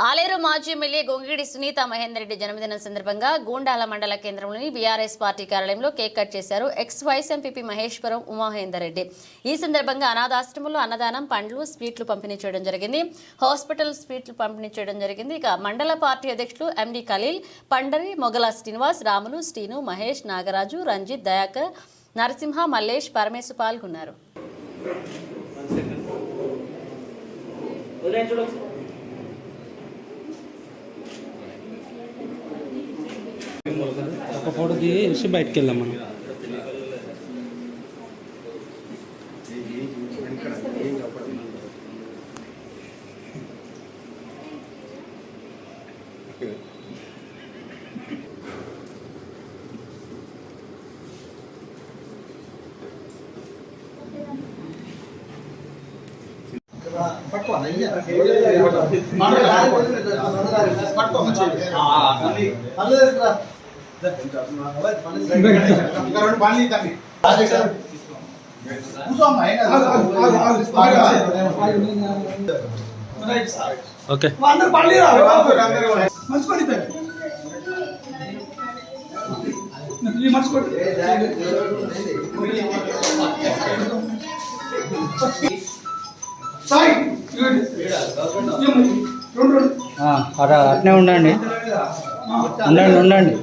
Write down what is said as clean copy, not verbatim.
ఆలేరు మాజీ ఎమ్మెల్యే గొంగిడి సునీత మహేందర్ రెడ్డి జన్మదినం సందర్భంగా గూండాల మండల కేంద్రంలోని బీఆర్ఎస్ పార్టీ కార్యాలయంలో కేక్ కట్ చేశారు ex vice MPP Maheshwaram Umamahender Reddy. ఈ సందర్భంగా అనాథాశ్రమంలో అన్నదానం, పండ్లు, స్వీట్లు పంపిణీ చేయడం జరిగింది. హాస్పిటల్ స్వీట్లు పంపిణీ చేయడం జరిగింది. ఇక మండల పార్టీ అధ్యక్షులు ఎండి ఖలీల్, పండరి, మొగల శ్రీనివాస్, రాములు, శ్రీను, మహేష్, నాగరాజు, రంజిత్, దయాకర్, నరసింహ, మల్లేష్, పరమేశు పాల్గొన్నారు. ఒక ఫోటో తీసి బయటకు వెళ్దాం మనం. ఓకే అట్నే ఉండండి ఉండండి.